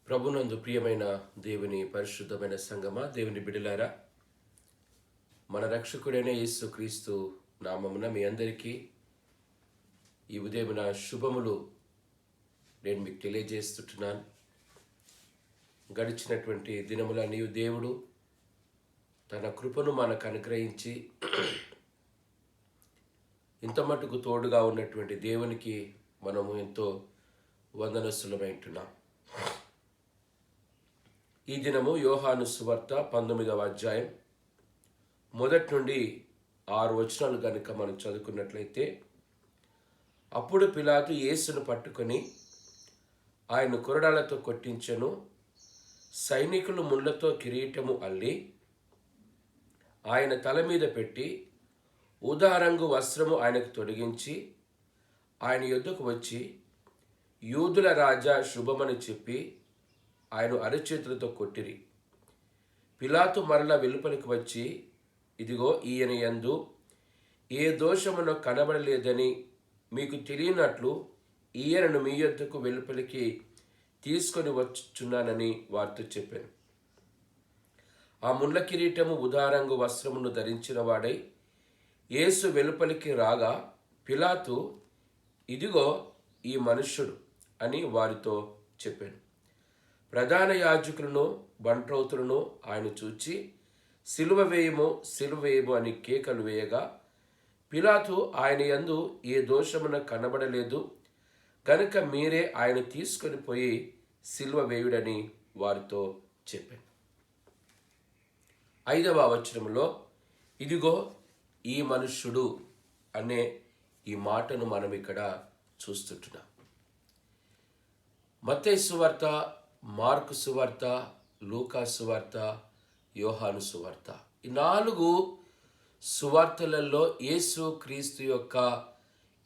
ప్రభునందు ప్రియమైన దేవుని పరిశుద్ధమైన సంగమా, దేవుని బిడ్డలారా, మన రక్షకుడైన యేసు క్రీస్తు నామమున మీ అందరికీ ఈ ఉదయమున శుభములు నేను మీకు తెలియజేస్తున్నాను. గడిచినటువంటి దినములన్నీ దేవుడు తన కృపను మనకు అనుగ్రహించి ఇంత మటుకు తోడుగా ఉన్నటువంటి దేవునికి మనము ఎంతో వందనస్తులమైంటున్నాం. ఈ దినము యోహాను సువార్త 19వ అధ్యాయం మొదటి నుండి 6 వచనాలు కనుక మనం చదువుకున్నట్లయితే, అప్పుడు పిలాతు యేసును పట్టుకొని ఆయన కొరడాలతో కొట్టించెను. సైనికులు ముళ్ళతో కిరీటము అల్లి ఆయన తల మీద పెట్టి ఊదారంగు వస్త్రము ఆయనకు తొడిగించి ఆయన యొద్దకు వచ్చి, యూదుల రాజా శుభమని చెప్పి ఆయన అరచేతులతో కొట్టిరి. పిలాతు మరల వెలుపలికి వచ్చి, ఇదిగో ఈయన యందు ఏ దోషమునో కనబడలేదని మీకు తెలియనట్లు ఈయనను మీ యొద్దకు వెలుపలికి తీసుకొని వచ్చుచున్నానని వారితో చెప్పాను. ఆ ముళ్ళ కిరీటము ఉదారంగు వస్త్రమును ధరించిన వాడై యేసు వెలుపలికి రాగా, పిలాతు, ఇదిగో ఈ మనుష్యుడు అని వారితో చెప్పాను. ప్రధాన యాజకులను బంట్రౌతులను ఆయన చూచి, సిలువ వేయము సిలువ వేయము అని కేకలు వేయగా, పిలాతు ఆయన యందు ఏ దోషమున కనబడలేదు కనుక మీరే ఆయన తీసుకొని పోయి సిలువ వేయుడని వారితో చెప్పాను. 5వ వచనములో ఇదిగో ఈ మనుష్యుడు అనే ఈ మాటను మనం ఇక్కడ చూస్తుంటున్నాం. మత్తయి సువార్త, మార్కు సువార్త, లూకా సువార్త, యోహాను సువార్త, ఈ 4 సువార్తలలో యేసు క్రీస్తు యొక్క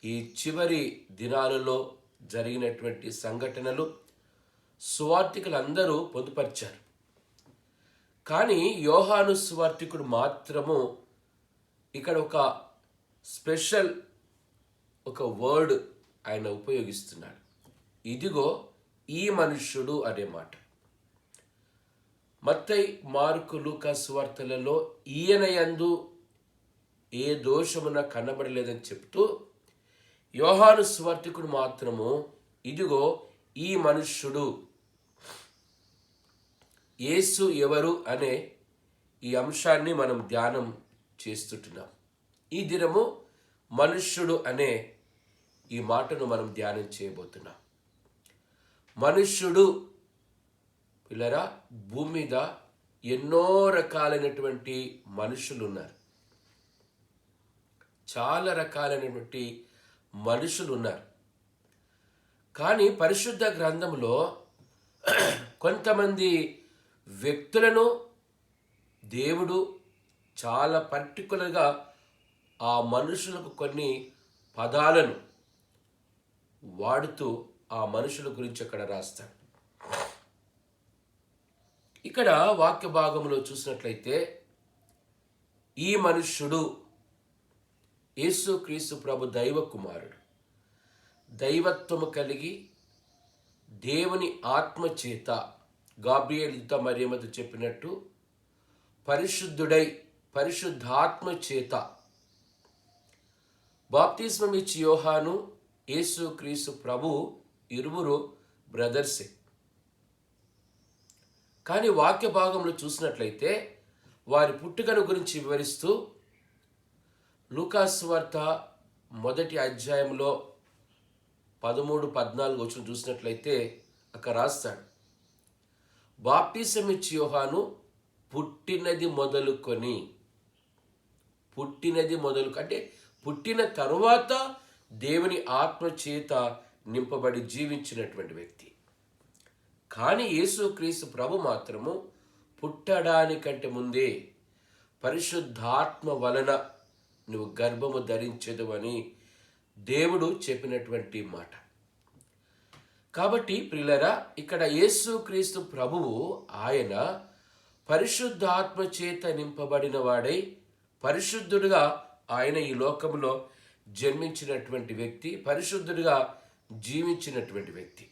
ఈ చివరి దినాలలో జరిగినటువంటి సంఘటనలు సువార్తికులందరూ పొందుపరిచారు. కానీ యోహాను సువార్తికుడు మాత్రము ఇక్కడ ఒక స్పెషల్ ఒక వర్డ్ ఆయన ఉపయోగిస్తున్నాడు. ఇదిగో ఈ మనుష్యుడు అనే మాట. మత్తయి, మార్కు, లూకా సువార్తలలో ఈయన యందు ఏ దోషమున కనబడలేదని చెప్తూ, యోహాను సువార్తికుడు మాత్రము ఇదిగో ఈ మనుష్యుడు, యేసు ఎవరు అనే ఈ అంశాన్ని మనం ధ్యానం చేస్తుంటున్నాం. ఈ దినము మనుష్యుడు అనే ఈ మాటను మనం ధ్యానం చేయబోతున్నాం. మనుష్యుడు పిల్లరా, భూమి మీద ఎన్నో రకాలైనటువంటి మనుషులు ఉన్నారు. చాలా రకాలైనటువంటి మనుషులు ఉన్నారు. కానీ పరిశుద్ధ గ్రంథంలో కొంతమంది వ్యక్తులను దేవుడు చాలా పర్టికులర్గా ఆ మనుషులకు కొన్ని పదాలను వాడుతూ ఆ మనుషుల గురించి అక్కడ రాస్తాడు. ఇక్కడ వాక్య భాగంలో చూసినట్లయితే, ఈ మనుష్యుడు యేసు క్రీస్తు ప్రభు దైవ కుమారుడు, దైవత్వము కలిగి దేవుని ఆత్మ చేత గాబ్రియేలుతో మరియమ్మతో చెప్పినట్టు పరిశుద్ధుడై పరిశుద్ధాత్మ చేత బాప్తిస్మం ఇచ్చి యోహాను, యేసు క్రీస్తు ప్రభు ఇరువురు బ్రదర్సే. కానీ వాక్య భాగంలో చూసినట్లయితే వారి పుట్టుకను గురించి వివరిస్తూ లూకా సువార్త 1వ అధ్యాయంలో 13-14 వచనం చూసినట్లయితే అక్కడ రాస్తాడు, బాప్తిసం ఇచ్చి యోహాను పుట్టినది మొదలుకొని అంటే పుట్టిన తరువాత దేవుని ఆత్మ చేత నింపబడి జీవించినటువంటి వ్యక్తి. కానీ యేసుక్రీస్తు ప్రభు మాత్రము పుట్టడానికంటే ముందే పరిశుద్ధాత్మ వలన నువ్వు గర్భము ధరించదు అని దేవుడు చెప్పినటువంటి మాట. కాబట్టి ప్రియులారా, ఇక్కడ యేసుక్రీస్తు ప్రభువు ఆయన పరిశుద్ధాత్మ చేత నింపబడిన వాడై పరిశుద్ధుడిగా ఆయన ఈ లోకంలో జన్మించినటువంటి వ్యక్తి, పరిశుద్ధుడిగా జీవించినటువంటి వ్యక్తి.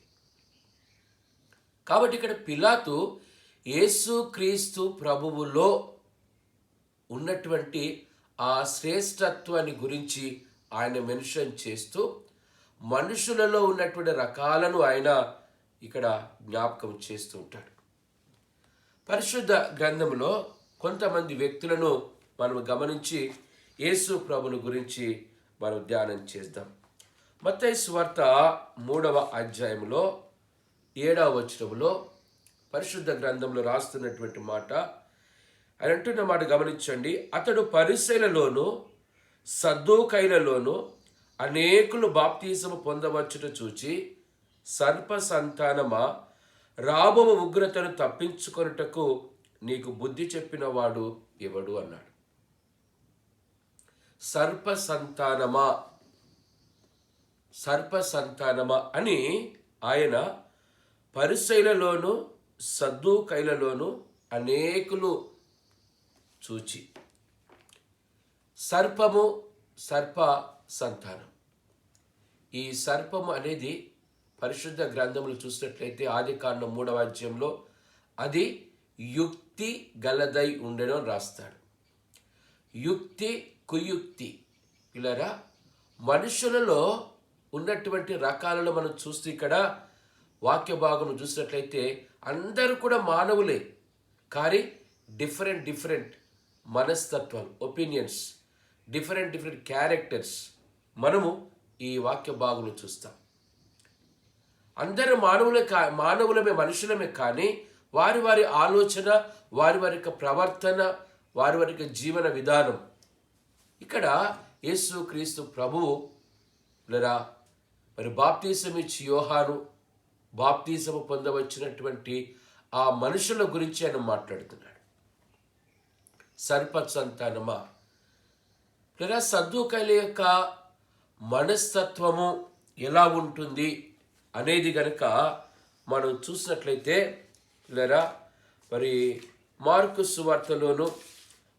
కాబట్టి ఇక్కడ పిలాతు యేసుక్రీస్తు ప్రభువులో ఉన్నటువంటి ఆ శ్రేష్టత్వాన్ని గురించి ఆయన మెన్షన్ చేస్తూ మనుషులలో ఉన్నటువంటి రకాలను ఆయన ఇక్కడ జ్ఞాపకం చేస్తూ ఉంటాడు. పరిశుద్ధ గ్రంథంలో కొంతమంది వ్యక్తులను మనం గమనించి యేసు ప్రభుని గురించి మనం ధ్యానం చేద్దాం. మత్తయి సువార్త 3వ అధ్యాయంలో 7వ వచనంలో పరిశుద్ధ గ్రంథంలో రాస్తున్నటువంటి మాట, ఆయన అంటున్న మాట గమనించండి. అతడు పరిసయ్యులలోను సద్దూకైలలోను అనేకులు బాప్తీసము పొందవచ్చుట చూచి, సర్ప సంతానమా, రాబో ఉగ్రతను తప్పించుకొనుటకు నీకు బుద్ధి చెప్పిన వాడు ఎవడు అన్నాడు. సర్ప సంతానమా అని ఆయన పరిసయ్యులలోను సద్దూకైలలోను అనేకులు చూచి, సర్ప సంతానం. ఈ సర్పము అనేది పరిశుద్ధ గ్రంథములు చూసినట్లయితే ఆదికాండం 3వ అధ్యాయంలో అది యుక్తి గలదై ఉండెను అని రాస్తాడు. యుక్తి కుయుక్తి పిల్లరా, మనుషులలో ఉన్నటువంటి రకాలను మనం చూస్తూ ఇక్కడ వాక్య భాగం చూసినట్లయితే అందరూ కూడా మానవులే, కానీ డిఫరెంట్ మనస్తత్వాలు, ఒపీనియన్స్, డిఫరెంట్ క్యారెక్టర్స్ మనము ఈ వాక్య భాగంలో చూస్తాం. అందరూ మానవులమే, మనుషులమే, కానీ వారి వారి ఆలోచన, వారి వారి ప్రవర్తన, వారి వారి జీవన విధానం. ఇక్కడ యేసుక్రీస్తు ప్రభువు మరి బాప్తీసం ఇచ్చి యోహాను బాప్తీసము పొందవచ్చినటువంటి ఆ మనుషుల గురించి ఆయన మాట్లాడుతున్నాడు. సర్ప సంతానమా, లేదా సద్దూకైల యొక్క మనస్తత్వము ఎలా ఉంటుంది అనేది గనక మనం చూసినట్లయితే లేదా మరి మార్కు సువార్తలోను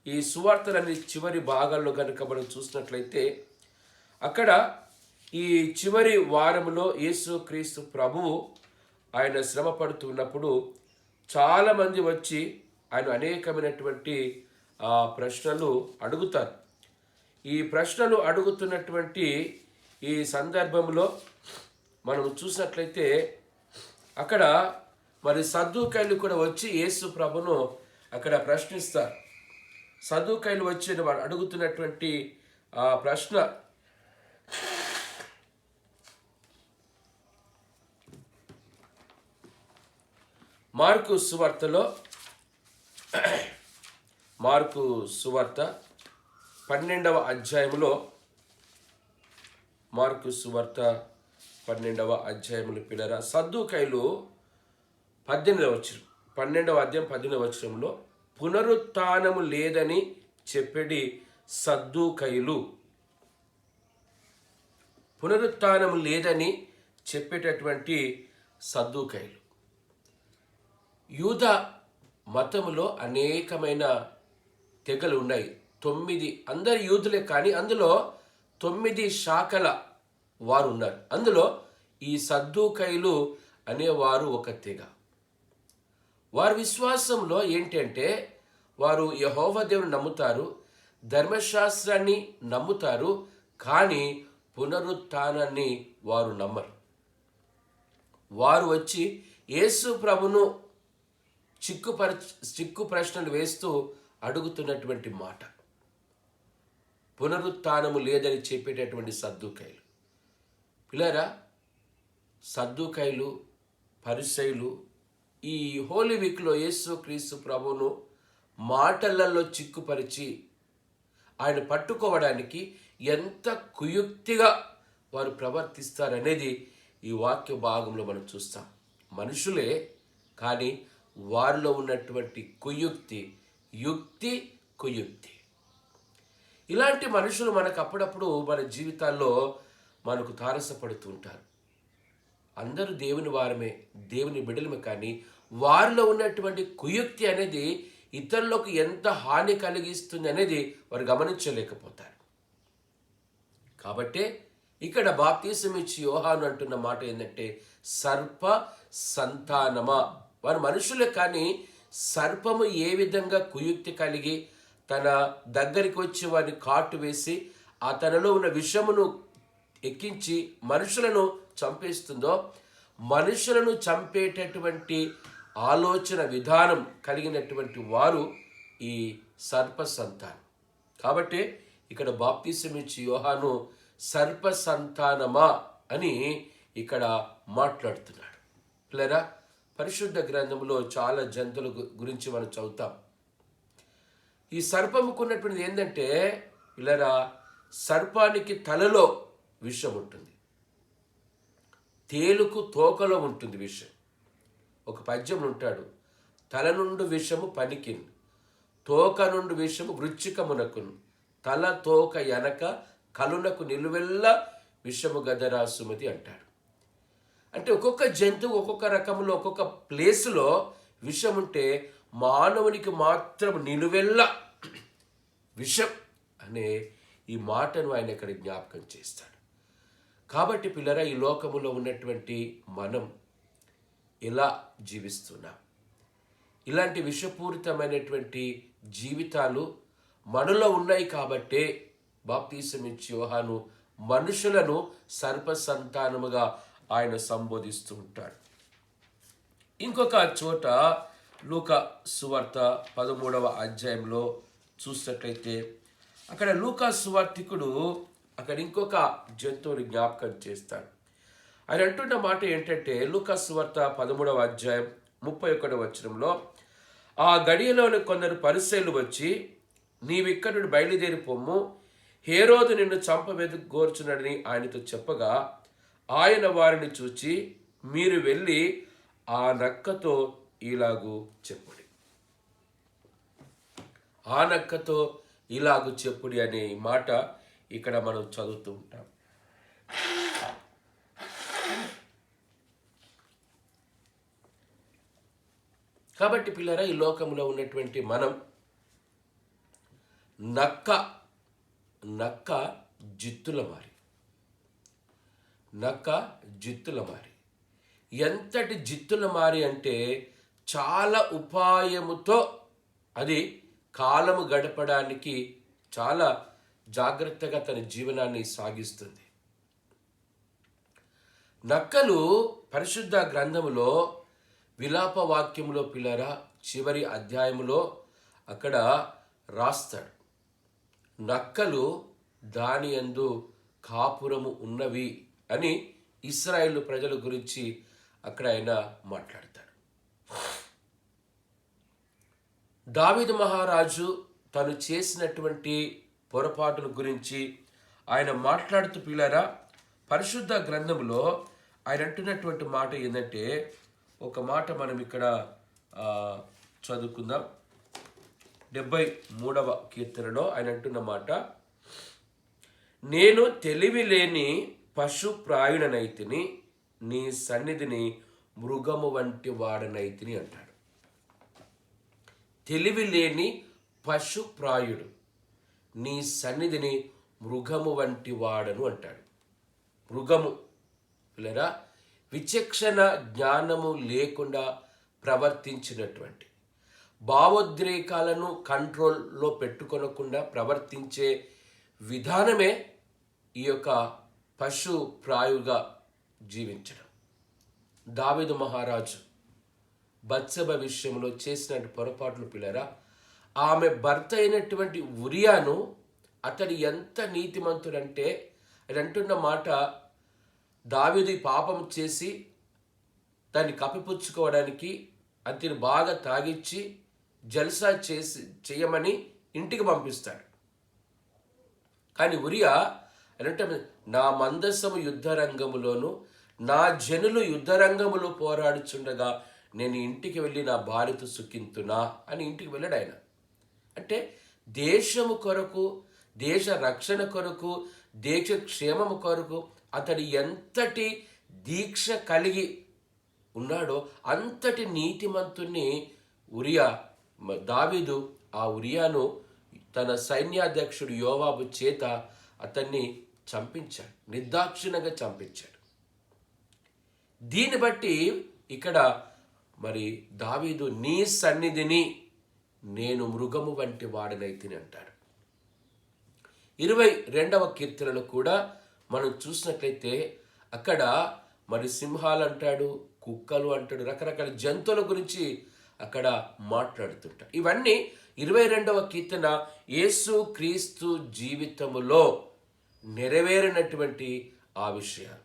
ఈ సువార్తలన్నీ చివరి భాగాల్లో కనుక మనం చూసినట్లయితే అక్కడ ఈ చివరి వారంలో యేసుక్రీస్తు ప్రభువు ఆయన శ్రమ పడుతున్నప్పుడు చాలామంది వచ్చి ఆయన అనేకమైనటువంటి ప్రశ్నలు అడుగుతారు. ఈ ప్రశ్నలు అడుగుతున్నటువంటి ఈ సందర్భంలో మనం చూసినట్లయితే అక్కడ మరి సద్దూకైలు కూడా వచ్చి యేసు ప్రభును అక్కడ ప్రశ్నిస్తారు. సద్దూకైలు వచ్చి అడుగుతున్నటువంటి ప్రశ్న మార్కు సువార్త 12వ అధ్యాయంలో మార్కు సువార్త 12వ అధ్యాయములు పిల్లరా, సద్దూకైలు 12వ అధ్యాయం 18వ వచనంలో పునరుత్థానము లేదని చెప్పేది సద్దూకైలు. పునరుత్థానము లేదని చెప్పేటటువంటి సద్దూకైలు. యూద మతములో అనేకమైన తెగలు ఉన్నాయి. 9 అందరు యూదులే, కానీ అందులో 9 శాఖల వారు ఉన్నారు. అందులో ఈ సద్దూకైలు అనేవారు ఒక తెగ. వారి విశ్వాసంలో ఏంటంటే వారు యెహోవా దేవుని నమ్ముతారు, ధర్మశాస్త్రాన్ని నమ్ముతారు, కానీ పునరుత్థానాన్ని వారు నమ్మరు. వారు వచ్చి యేసు ప్రభును చిక్కు ప్రశ్నలు వేస్తూ అడుగుతున్నటువంటి మాట పునరుత్థానము లేదని చెప్పేటటువంటి సద్దూకైలు. పిల్లరా, సద్దూకైలు పరిసయ్యులు ఈ హోలీ వీక్లో యేసుక్రీస్తు ప్రభువును మాటలలో చిక్కుపరిచి ఆయన పట్టుకోవడానికి ఎంత కుయుక్తిగా వారు ప్రవర్తిస్తారనేది ఈ వాక్య భాగంలో మనం చూస్తాం. మనుషులే, కానీ వారిలో ఉన్నటువంటి యుక్తి కుయుక్తి. ఇలాంటి మనుషులు మనకు అప్పుడప్పుడు మన జీవితాల్లో మనకు తారసపడుతూ ఉంటారు. అందరూ దేవుని వారమే, దేవుని బిడ్డలమే, కానీ వారిలో ఉన్నటువంటి కుయుక్తి అనేది ఇతరులకు ఎంత హాని కలిగిస్తుంది అనేది వారు గమనించలేకపోతారు. కాబట్టే ఇక్కడ బాప్తీసం ఇచ్చి యోహాను అంటున్న మాట ఏంటంటే సర్ప సంతానమా. వారు మనుషులే, కానీ సర్పము ఏ విధంగా కుయుక్తి కలిగి తన దగ్గరికి వచ్చి వారిని కాటు వేసి ఆ తనలో ఉన్న విషమును ఎక్కించి మనుషులను చంపేస్తుందో, మనుషులను చంపేటటువంటి ఆలోచన విధానం కలిగినటువంటి వారు ఈ సర్ప సంతానం. కాబట్టి ఇక్కడ బాప్తీసం ఇచ్చి యోహాను సర్ప సంతానమా అని ఇక్కడ మాట్లాడుతున్నాడు. పిల్లరా, పరిశుద్ధ గ్రంథంలో చాలా జంతువుల గురించి మనం చదువుతాం. ఈ సర్పముకున్నటువంటిది ఏంటంటే పిల్లరా, సర్పానికి తలలో విషం ఉంటుంది, తేలుకు తోకలో ఉంటుంది విషం. ఒక పద్యం ఉంటాడు, తల నుండి విషము పనికిన్, తోక నుండి విషము వృచ్చికమునకును, తల తోక ఎనక కలునకు నిలువెల్ల విషము గదరా సుమతి అంటాడు. అంటే ఒక్కొక్క జంతువు ఒక్కొక్క రకంలో ఒక్కొక్క ప్లేసులో విషం ఉంటే మానవునికి మాత్రం నిలువెల్ల విషం అనే ఈ మాటను ఆయన ఇక్కడ జ్ఞాపకం చేస్తాడు. కాబట్టి పిల్లరా, ఈ లోకములో ఉన్నటువంటి మనం ఎలా జీవిస్తున్నాం? ఇలాంటి విషపూరితమైనటువంటి జీవితాలు మనలో ఉన్నాయి. కాబట్టే బాప్తీసం ఇచ్చి యోహాను మనుషులను సర్ప సంతానముగా ఆయన సంబోధిస్తూ ఉంటాడు. ఇంకొక చోట లూకా సువార్త 13వ అధ్యాయంలో చూసినట్లయితే అక్కడ లూకా సువార్తికుడు అక్కడ ఇంకొక జంతువుని జ్ఞాపకం చేస్తాడు. ఆయన అంటున్న మాట ఏంటంటే లూకా సువార్త 13వ అధ్యాయం 31వ వచనంలో, ఆ గడియలోని కొందరు పరిసయ్యులు వచ్చి, నీవిక్కడి నుండి బయలుదేరి పొమ్ము, హేరోదు నిన్ను చంపవెదుగోర్చున్నాడని ఆయనతో చెప్పగా, ఆయన వారిని చూచి, మీరు వెళ్ళి ఆ నక్కతో ఇలాగు చెప్పుడి, ఆ నక్కతో ఇలాగు చెప్పుడి అనే మాట ఇక్కడ మనం చదువుతూ ఉంటాం. కాబట్టి పిల్లరా, ఈ లోకంలో ఉన్నటువంటి మనం నక్క జిత్తుల మారి, నక్క జిత్తుల మారి. ఎంతటి జిత్తుల మారి అంటే చాలా ఉపాయముతో అది కాలము గడపడానికి చాలా జాగ్రత్తగా తన జీవనాన్ని సాగిస్తుంది. నక్కలు పరిశుద్ధ గ్రంథములో విలాప వాక్యములో పిల్లరా చివరి అధ్యాయములో అక్కడ రాస్తాడు, నక్కలు దాని యందు కాపురము ఉన్నవి అని ఇశ్రాయేలు ప్రజల గురించి అక్కడ ఆయన మాట్లాడతాడు. దావీదు మహారాజు తను చేసినటువంటి పొరపాటుల గురించి ఆయన మాట్లాడుతూ పిల్లరా పరిశుద్ధ గ్రంథంలో ఆయన అంటున్నటువంటి మాట ఏంటంటే, ఒక మాట మనం ఇక్కడ చదువుకుందాం. 73వ కీర్తనలో ఆయన అంటున్న మాట, నేను తెలివి లేని పశు ప్రాయుడనైతిని, నీ సన్నిధిని మృగము వంటి వాడనైతిని అంటాడు. తెలివి లేని పశు ప్రాయుడు, నీ సన్నిధిని మృగము వంటి వాడను అంటాడు. మృగము పిల్లరా విచక్షణ జ్ఞానము లేకుండా ప్రవర్తించినటువంటి, భావోద్రేకాలను కంట్రోల్లో పెట్టుకొనకుండా ప్రవర్తించే విధానమే ఈ యొక్క పశు ప్రాయుగా జీవించడం. దావీదు మహారాజు బత్షెబ విషయంలో చేసిన పొరపాట్లు పిల్లరా, ఆమె భర్త అయినటువంటి ఉరియాను అతడు ఎంత నీతిమంతుడంటే అది అంటున్న మాట, దావీదు పాపం చేసి దాన్ని కప్పిపుచ్చుకోవడానికి అతను బాగా తాగిచ్చి జల్సా చేయమని ఇంటికి పంపిస్తాడు. కానీ ఉరియా అంటే, నా మందసము యుద్ధరంగములోను నా జనులు యుద్ధరంగములో పోరాడుచుండగా నేను ఇంటికి వెళ్ళి నా భార్యతో సుఖింతునా అని ఇంటికి వెళ్ళాడు ఆయన. అంటే దేశము కొరకు, దేశ రక్షణ కొరకు, దేశ క్షేమము కొరకు అతడు ఎంతటి దీక్ష కలిగి ఉన్నాడో అంతటి నీతిమంతుణ్ణి ఉరియా. దావీదు ఆ ఉరియాను తన సైన్యాధ్యక్షుడు యోవాబు చేత అతన్ని చంపించాడు, నిర్దాక్షిణ్యంగా చంపించాడు. దీన్ని బట్టి ఇక్కడ మరి దావీదు నీ సన్నిధిని నేను మృగము వంటి వాడనైతిని అంటాడు. 22వ కీర్తనలో కూడా మనం చూసినట్లయితే అక్కడ మరి సింహాలు అంటాడు, కుక్కలు అంటాడు, రకరకాల జంతువుల గురించి అక్కడ మాట్లాడుతుంటాడు. ఇవన్నీ 22వ కీర్తన యేసు క్రీస్తు జీవితములో నెరవేరినటువంటి ఆ విషయాలు.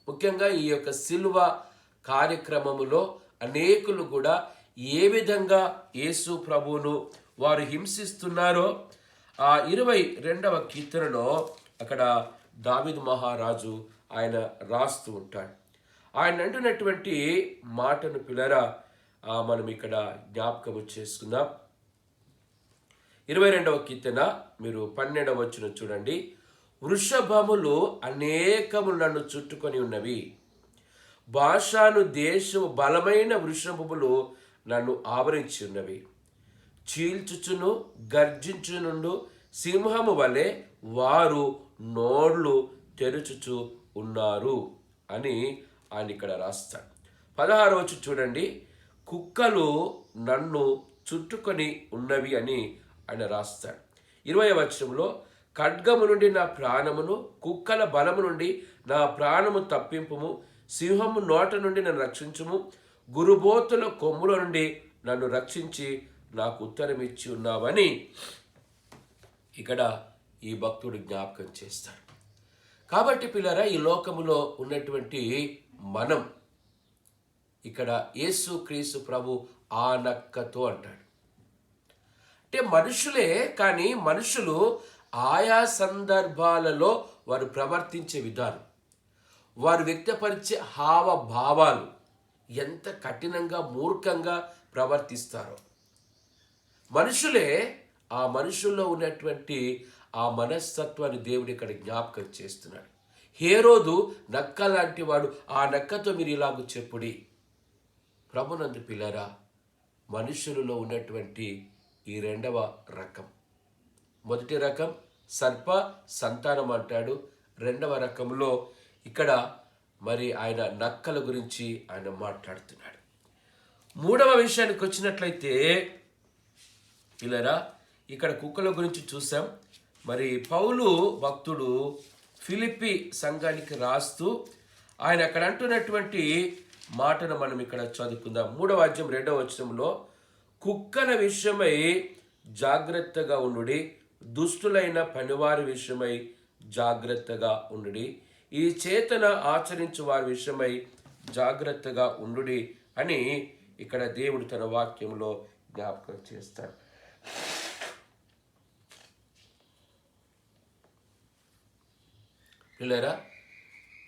ముఖ్యంగా ఈ యొక్క సిలువ కార్యక్రమములో అనేకులు కూడా ఏ విధంగా యేసు ప్రభువును వారు హింసిస్తున్నారో ఆ 22వ కీర్తనలో అక్కడ దావీదు మహారాజు ఆయన రాస్తూ ఉంటాడు. ఆయన అంటున్నటువంటి మాటను పిల్లరా మనం ఇక్కడ జ్ఞాపకము చేసుకుందాం. 22వ కీర్తన మీరు 12వ వచనం చూడండి. వృషభములు అనేకము నన్ను చుట్టుకొని ఉన్నవి, బాషాను దేశము బలమైన వృషభములు నన్ను ఆవరించి ఉన్నవి. చీల్చుచును గర్జించునుండు సింహము వలె వారు నోళ్ళు తెరుచుచు ఉన్నారు అని ఆయన ఇక్కడ రాస్తాడు. 16వ వచనం చూడండి. కుక్కలు నన్ను చుట్టుకొని ఉన్నవి అని ఆయన రాస్తాడు. 20వ వచనంలో ఖడ్గము నుండి నా ప్రాణమును, కుక్కల బలము నుండి నా ప్రాణము తప్పింపుము, సింహము నోట నుండి నన్ను రక్షించుము, గురుబోతుల కొమ్ముల నుండి నన్ను రక్షించి నాకు ఉత్తరం ఇచ్చి ఉన్నావని ఇక్కడ ఈ భక్తుడు జ్ఞాపకం చేస్తాడు. కాబట్టి పిల్లరా, ఈ లోకములో ఉన్నటువంటి మనం ఇక్కడ యేసు క్రీస్తు ప్రభు ఆ నక్కతో అంటాడు. అంటే మనుషులే, కానీ మనుషులు ఆయా సందర్భాలలో వారు ప్రవర్తించే విధానం, వారు వ్యక్తపరిచే హావభావాలు ఎంత కఠినంగా మూర్ఖంగా ప్రవర్తిస్తారో. మనుషులే, ఆ మనుషుల్లో ఉన్నటువంటి ఆ మనస్తత్వాన్ని దేవుడు ఇక్కడ జ్ఞాపకం చేస్తున్నాడు. హేరోదు నక్క లాంటి వాడు, ఆ నక్కతో మీరు ఇలాగ చెప్పుడి. ప్రభునందు పిల్లరా, మనుషులలో ఉన్నటువంటి ఈ 2వ రకం. మొదటి రకం సర్ప సంతానం అంటాడు. 2వ రకంలో ఇక్కడ మరి ఆయన నక్కల గురించి ఆయన మాట్లాడుతున్నాడు. 3వ విషయానికి వచ్చినట్లయితే పిల్లరా, ఇక్కడ కుక్కల గురించి చూసాం. మరి పౌలు భక్తుడు ఫిలిప్పి సంఘానికి రాస్తూ ఆయన అక్కడ అంటున్నటువంటి మాటను మనం ఇక్కడ చదువుకుందాం. 3వ అధ్యాయం 2వ వచనంలో కుక్కల విషయమై జాగ్రత్తగా ఉండుడి, దుష్టులైన పనివారి విషయమై జాగ్రత్తగా ఉండుడి, ఈ చేతన ఆచరించు వారి విషయమై జాగ్రత్తగా ఉండుడి అని ఇక్కడ దేవుడు తన వాక్యంలో జ్ఞాపకం చేస్తాడు. పిల్లరా,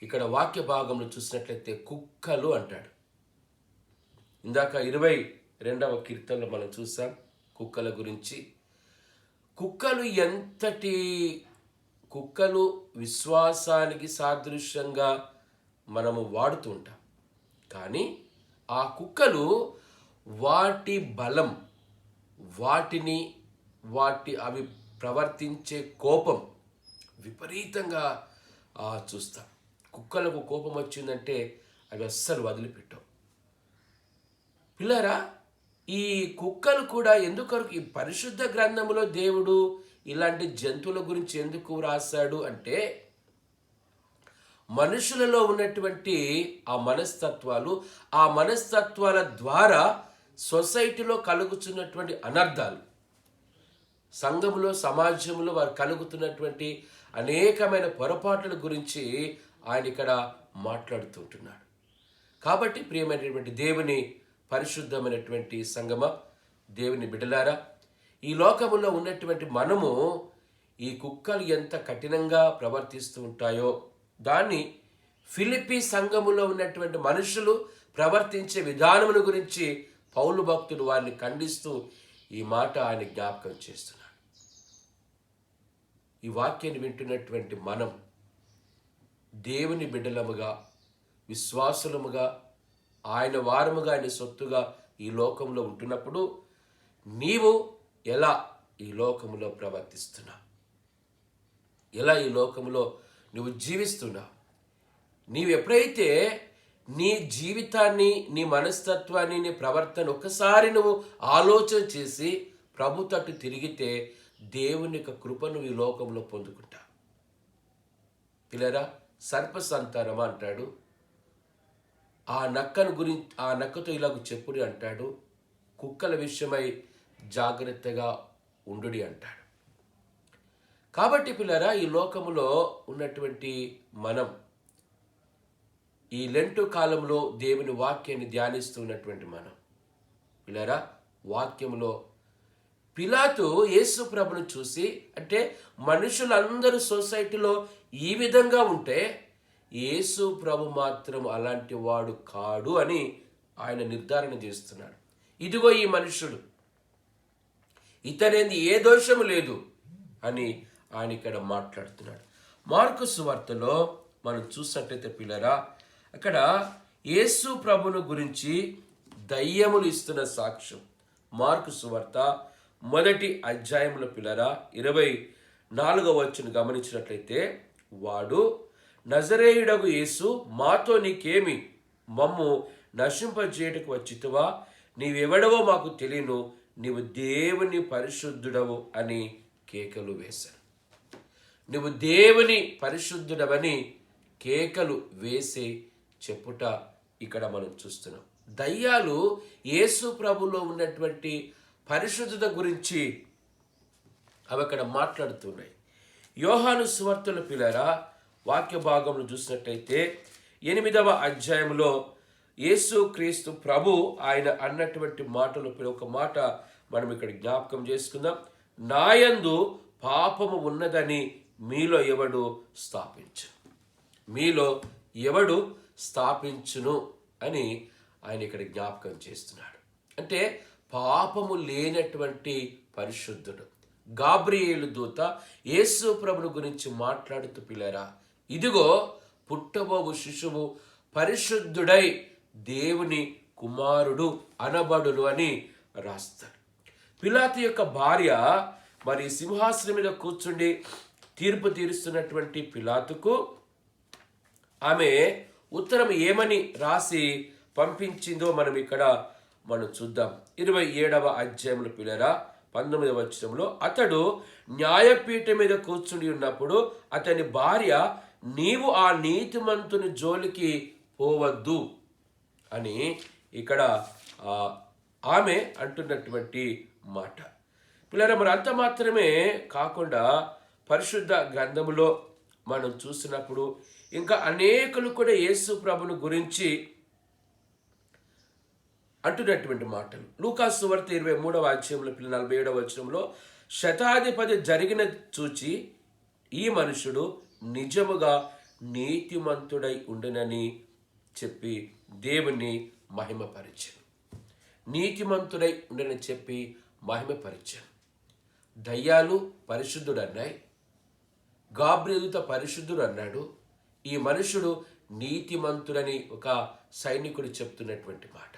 ఇక్కడ వాక్య భాగంలో చూసినట్లయితే కుక్కలు అంటాడు. ఇందాక 22వ కీర్తనలో మనం చూసాం కుక్కల గురించి. కుక్కలు విశ్వాసానికి సాదృశ్యంగా మనము వాడుతూ ఉంటాం. కానీ ఆ కుక్కలు వాటి బలం, అవి ప్రవర్తించే కోపం విపరీతంగా చూస్తాం. కుక్కలకు కోపం వచ్చిందంటే అవి అస్సలు వదిలిపెట్టవు. పిల్లరా, ఈ కుక్కలు కూడా ఎందుకొరకు ఈ పరిశుద్ధ గ్రంథంలో దేవుడు ఇలాంటి జంతువుల గురించి ఎందుకు రాశాడు అంటే, మనుషులలో ఉన్నటువంటి ఆ మనస్తత్వాల ద్వారా సొసైటీలో కలుగుతున్నటువంటి అనర్థాలు, సంఘంలో సమాజంలో వారు కలుగుతున్నటువంటి అనేకమైన పొరపాట్ల గురించి ఆయన ఇక్కడ మాట్లాడుతుంటున్నాడు. కాబట్టి ప్రియమైనటువంటి దేవుని పరిశుద్ధమైనటువంటి సంగమ, దేవుని బిడ్డలారా, ఈ లోకములో ఉన్నటువంటి మనము ఈ కుక్కలు ఎంత కఠినంగా ప్రవర్తిస్తూ ఉంటాయో దాన్ని ఫిలిప్పి సంఘములో ఉన్నటువంటి మనుషులు ప్రవర్తించే విధానమును గురించి పౌలు భక్తుడు వారిని ఖండిస్తూ ఈ మాట ఆయన జ్ఞాపకం చేస్తున్నాడు. ఈ వాక్యాన్ని వింటున్నటువంటి మనం దేవుని బిడ్డలముగా, విశ్వాసులముగా, ఆయన వారముగా, ఆయన సొత్తుగా ఈ లోకంలో ఉంటున్నప్పుడు నీవు ఎలా ఈ లోకములో ప్రవర్తిస్తున్నావు, ఎలా ఈ లోకములో నువ్వు జీవిస్తున్నావు. నీవు ఎప్పుడైతే నీ జీవితాన్ని, నీ మనస్తత్వాన్ని, నీ ప్రవర్తన ఒక్కసారి నువ్వు ఆలోచన చేసి ప్రభు తట్టు తిరిగితే దేవుని యొక్క కృపను ఈ లోకంలో పొందుకుంటా. పిల్లరా, సర్ప సంతానమా అంటాడు, ఆ నక్కతో ఇలాగ చెప్పుడి అంటాడు, కుక్కల విషయమై జాగ్రత్తగా ఉండుడి అంటాడు. కాబట్టి పిల్లరా, ఈ లోకములో ఉన్నటువంటి మనం ఈ లెంటు కాలంలో దేవుని వాక్యాన్ని ధ్యానిస్తున్నటువంటి మనం పిల్లరా, వాక్యములో పిలాతు యేసు ప్రభును చూసి, అంటే మనుషులందరూ సొసైటీలో ఈ విధంగా ఉంటే యేసు ప్రభు మాత్రం అలాంటి వాడు కాడు అని ఆయన నిర్ధారణ చేస్తున్నాడు. ఇదిగో ఈ మనుషుడు, ఇతనేంది ఏ దోషము లేదు అని ఆయన ఇక్కడ మాట్లాడుతున్నాడు. మార్కు సువార్తలో మనం చూసినట్లయితే పిల్లరా, అక్కడ యేసు ప్రభును గురించి దయ్యములు ఇస్తున్న సాక్ష్యం. మార్కు సువార్త 1వ అధ్యాయంలో పిల్లరా 24వ వచనం గమనించినట్లయితే, వాడు, నజరేయుడగు యేసు, మాతో నీకేమి? మమ్ము నశింపజేయటకు వచ్చితివా? నీవెవడవో మాకు తెలియను, నీవు దేవుని పరిశుద్ధుడవు అని కేకలు వేశారు. నువ్వు దేవుని పరిశుద్ధుడవని కేకలు వేసి చెప్పుట ఇక్కడ మనం చూస్తున్నాం. దయ్యాలు యేసు ప్రభులో ఉన్నటువంటి పరిశుద్ధత గురించి అవి అక్కడ మాట్లాడుతున్నాయి. యోహాను సువార్తల పిల్లరా వాక్య భాగంలో చూసినట్టయితే 8వ అధ్యాయంలో యేసు క్రీస్తు ప్రభు ఆయన అన్నటువంటి మాటలు ఒక మాట మనం ఇక్కడ జ్ఞాపకం చేసుకుందాం. నాయందు పాపము ఉన్నదని మీలో ఎవడు స్థాపించును అని ఆయన ఇక్కడ జ్ఞాపకం చేస్తున్నాడు. అంటే పాపము లేనటువంటి పరిశుద్ధుడు. గాబ్రియేలు దూత యేసు ప్రభుని గురించి మాట్లాడుతూ పిల్లరా, ఇదిగో పుట్టబోవు శిశువు పరిశుద్ధుడై దేవుని కుమారుడు అనబడును అని రాస్తాడు. పిలాతు యొక్క భార్య మరి సింహాసనం మీద కూర్చుండి తీర్పు తీరుస్తున్నటువంటి పిలాతుకు ఆమె ఉత్తరం ఏమని రాసి పంపించిందో మనం చూద్దాం. 27వ అధ్యాయంలో పిల్లరా 19వ వచనంలో, అతడు న్యాయపీఠం మీద కూర్చుని ఉన్నప్పుడు అతని భార్య, నీవు ఆ నీతిమంతుని జోలికి పోవద్దు అని ఇక్కడ ఆమె అంటున్నటువంటి మాట. పిల్లరా, మరి అంత మాత్రమే కాకుండా పరిశుద్ధ గ్రంథములో మనం చూసినప్పుడు ఇంకా అనేకులు కూడా యేసు ప్రభుని గురించి అంటున్నటువంటి మాటలు. లూకాసు సువార్త 23వ అధ్యాయంలో 47వ వచనంలో, శతాధిపతి జరిగిన చూచి ఈ మనుషుడు నిజముగా నీతిమంతుడై ఉండనని చెప్పి దేవుని మహిమపరిచాను. నీతిమంతుడై ఉండనని చెప్పి మహిమపరిచాను. దయ్యాలు పరిశుద్ధుడు అన్నాయి, గాబ్రియేలుతో పరిశుద్ధుడు అన్నాడు. ఈ మనుషుడు నీతిమంతుడని ఒక సైనికుడు చెప్తున్నటువంటి మాట.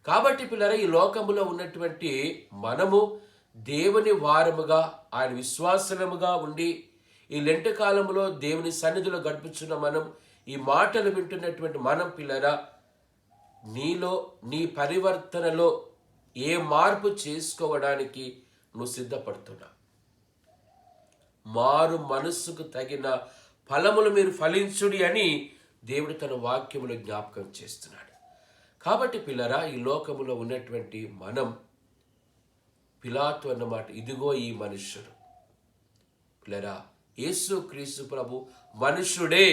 కాబట్టి పిల్లరా, ఈ లోకములో ఉన్నటువంటి మనము దేవుని వారముగా, ఆయన విశ్వాసముగా ఉండి ఈ లెంట కాలంలో దేవుని సన్నిధిలో గడుపుచున్న మనం, ఈ మాటలు వింటున్నటువంటి మనం పిల్లరా, నీలో నీ పరివర్తనలో ఏ మార్పు చేసుకోవడానికి నువ్వు సిద్ధపడుతున్నా? మారు మనస్సుకు తగిన ఫలములు మీరు ఫలించుడి అని దేవుడు తన వాక్యములో జ్ఞాపకం చేస్తున్నాడు. కాబట్టి పిల్లరా, ఈ లోకములో ఉన్నటువంటి మనం పిలాతు అన్నమాట, ఇదిగో ఈ మనుష్యుడు. పిల్లరా, యేసు క్రీస్తు ప్రభు మనుష్యుడే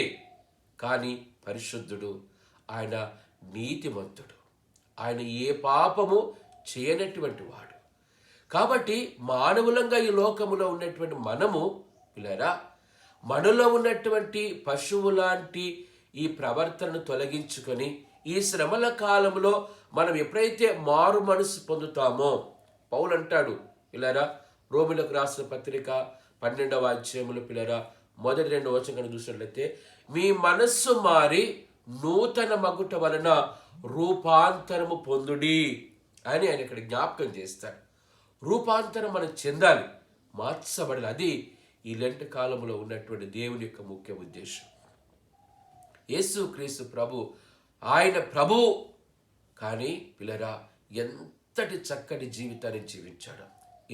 కానీ పరిశుద్ధుడు, ఆయన నీతిమంతుడు, ఆయన ఏ పాపము చేయనటువంటి వాడు. కాబట్టి మానవులంగా ఈ లోకములో ఉన్నటువంటి మనము పిల్లరా, మనలో ఉన్నటువంటి పశువు లాంటి ఈ ప్రవర్తనను తొలగించుకొని ఈ శ్రమల కాలంలో మనం ఎప్పుడైతే మారు మనసు పొందుతామో, పౌలు అంటాడు పిల్లరా, రోమిలకు రాసిన పత్రిక 12వ అధ్యాయంలో పిల్లరా 1-2 వచనం చూసినట్లయితే, మీ మనస్సు మారి నూతన మగుట వలన రూపాంతరము పొందుడి అని ఆయన ఇక్కడ జ్ఞాపకం చేస్తాడు. రూపాంతరం మనం చెందాలి, మార్చబడాలి. అది ఈ లెంట్ కాలంలో ఉన్నటువంటి దేవుని యొక్క ముఖ్య ఉద్దేశం. యేసు క్రీస్తు ప్రభు, ఆయన ప్రభు, కానీ పిల్లరా ఎంతటి చక్కటి జీవితాన్ని జీవించాడు.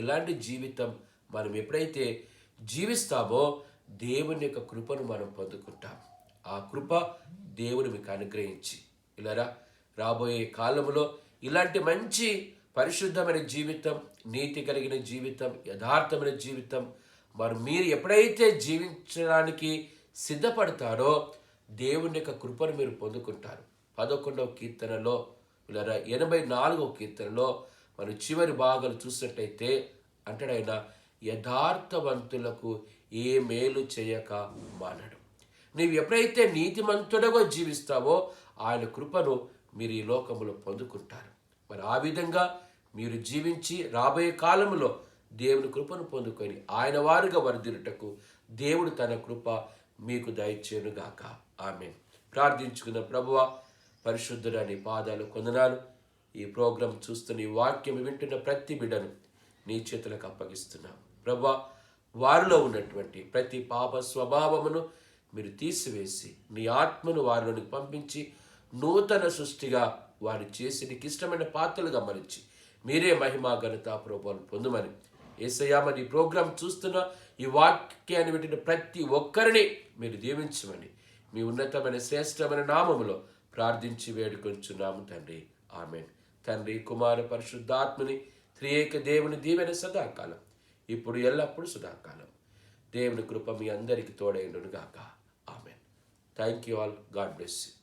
ఇలాంటి జీవితం మనం ఎప్పుడైతే జీవిస్తామో దేవుని యొక్క కృపను మనం పొందుకుంటాం. ఆ కృప దేవుడు మీకు అనుగ్రహించి పిల్లరా రాబోయే కాలంలో ఇలాంటి మంచి పరిశుద్ధమైన జీవితం, నీతి కలిగిన జీవితం, యథార్థమైన జీవితం మీరు ఎప్పుడైతే జీవించడానికి సిద్ధపడతారో దేవుని యొక్క కృపను మీరు పొందుకుంటారు. 11వ కీర్తనలో 84వ కీర్తనలో మనం చివరి భాగాలు చూసినట్టయితే అంటాడు ఆయన, యథార్థవంతులకు ఏ మేలు చేయక మానడు. నీవు ఎప్పుడైతే నీతిమంతుడగా జీవిస్తావో ఆయన కృపను మీరు ఈ లోకంలో పొందుకుంటారు. మరి ఆ విధంగా మీరు జీవించి రాబోయే కాలంలో దేవుని కృపను పొందుకొని ఆయన వారుగా వర్ధిల్లుటకు దేవుడు తన కృప మీకు దయచేయునుగాక. ఆమేన్. ప్రార్థించుకున్న ప్రభువా, పరిశుద్ధుడా నీ పాదాలు కొందనాలు. ఈ ప్రోగ్రాం చూస్తున్న, ఈ వాక్యం వింటున్న ప్రతి బిడ్డను నీ చేతులకు అప్పగిస్తున్నాం ప్రభువా. వారిలో ఉన్నటువంటి ప్రతి పాప స్వభావమును మీరు తీసివేసి నీ ఆత్మను వారిలోనికి పంపించి నూతన సృష్టిగా వారు చేసి నీకు ఇష్టమైన పాత్రలుగా మలిచి మీరే మహిమా ఘనత ప్రభువును పొందుమని యేసయ్యా, మరి ఈ ప్రోగ్రాం చూస్తున్న, ఈ వాక్యాన్ని వింటున్న ప్రతి ఒక్కరిని మీరు దీవించమని మీ ఉన్నతమైన శ్రేష్టమైన నామములో ప్రార్థించి వేడుకొంచున్నాము తండ్రి. ఆమేన్. తండ్రి, కుమార, పరిశుద్ధాత్మని త్రియేక దేవుని దీవెన సదాకాలం, ఇప్పుడు ఎల్లప్పుడు సదాకాలం. దేవుని కృప మీ అందరికీ తోడైండును గాక. ఆమేన్. Thank you all. God bless you.